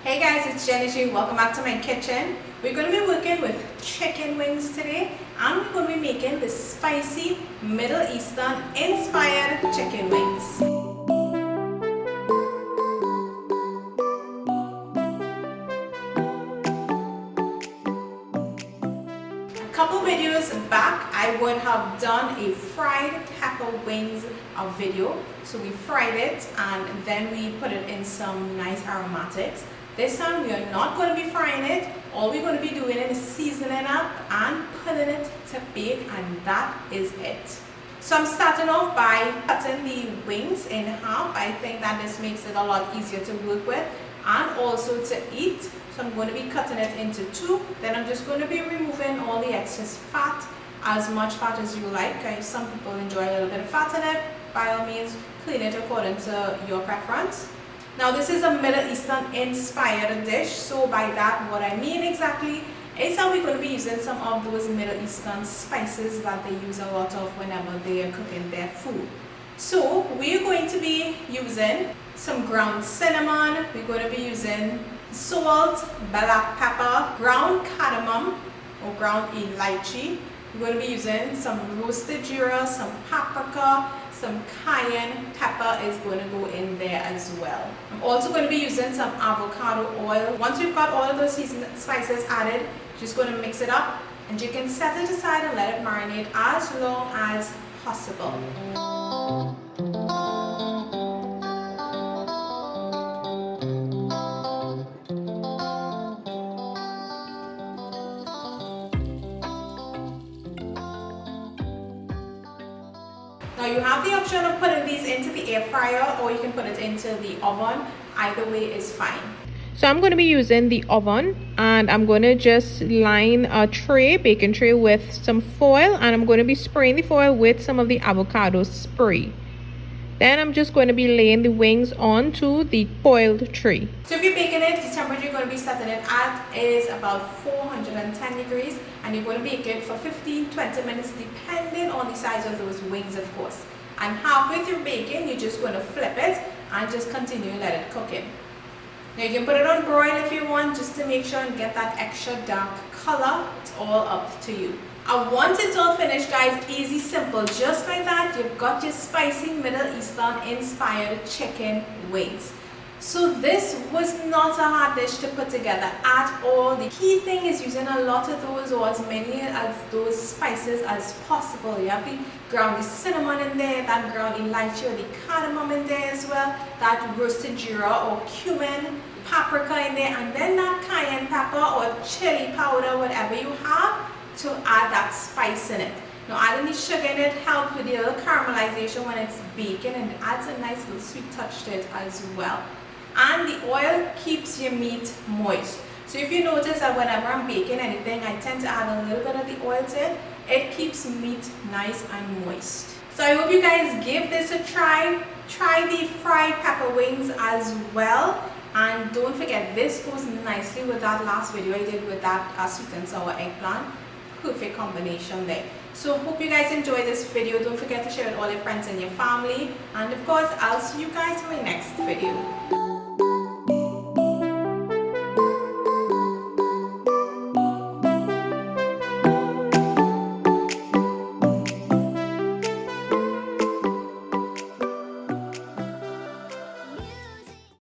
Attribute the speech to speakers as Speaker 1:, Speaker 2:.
Speaker 1: Hey guys, it's Jenna. Welcome back to my kitchen. We're going to be working with chicken wings today, and we're going to be making the spicy Middle Eastern inspired chicken wings. A couple videos back, I would have done a fried pepper wings video. So we fried it and then we put it in some nice aromatics. This time we are not going to be frying it. All we're going to be doing is seasoning up and putting it to bake, and that is it. So I'm starting off by cutting the wings in half. I think that this makes it a lot easier to work with and also to eat. So I'm going to be cutting it into two. Then I'm just going to be removing all the excess fat, as much fat as you like. Some people enjoy a little bit of fat in it. By all means, clean it according to your preference. Now this is a Middle Eastern inspired dish, so by that what I mean exactly is that we're going to be using some of those Middle Eastern spices that they use a lot of whenever they are cooking their food. So we're going to be using some ground cinnamon, we're going to be using salt, black pepper, ground cardamom or ground elaichi. We're going to be using some roasted Geera, some paprika, some cayenne pepper is going to go in there as well. I'm also going to be using some avocado oil. Once we've got all of those seasoned spices added, just going to mix it up and you can set it aside and let it marinate as long as possible. Now you have the option of putting these into the air fryer or you can put it into the oven. Either way is fine.
Speaker 2: So I'm going to be using the oven, and I'm going to just line a baking tray with some foil, and I'm going to be spraying the foil with some of the avocado spray. Then I'm just going to be laying the wings onto the foiled tray.
Speaker 1: So if you're baking it, the temperature you're going to be setting it at is about 410 degrees, and you're going to bake it for 15-20 minutes depending on the size of those wings, of course. And halfway through baking, you're just going to flip it and just continue to let it cook in. Now you can put it on broil if you want, just to make sure and get that extra dark color. It's all up to you. And once it's all finished, guys, easy, simple, just like that, you've got your spicy Middle Eastern inspired chicken wings. So this was not a hard dish to put together at all. The key thing is using a lot of those, or as many of those spices as possible. You have the ground cinnamon in there, that ground elaichi or the cardamom in there as well, that roasted Geera or cumin, paprika in there, and then that cayenne pepper or chili powder, whatever you have, to add that spice in it. Now adding the sugar in it helps with the little caramelization when it's baking, and it adds a nice little sweet touch to it as well. And the oil keeps your meat moist. So if you notice that whenever I'm baking anything, I tend to add a little bit of the oil to it. It keeps meat nice and moist. So I hope you guys give this a try. Try the fried pepper wings as well. And don't forget, this goes nicely with that last video I did with that sweet and sour eggplant. Perfect combination there. So hope you guys enjoy this video. Don't forget to share with all your friends and your family. And of course, I'll see you guys in my next video.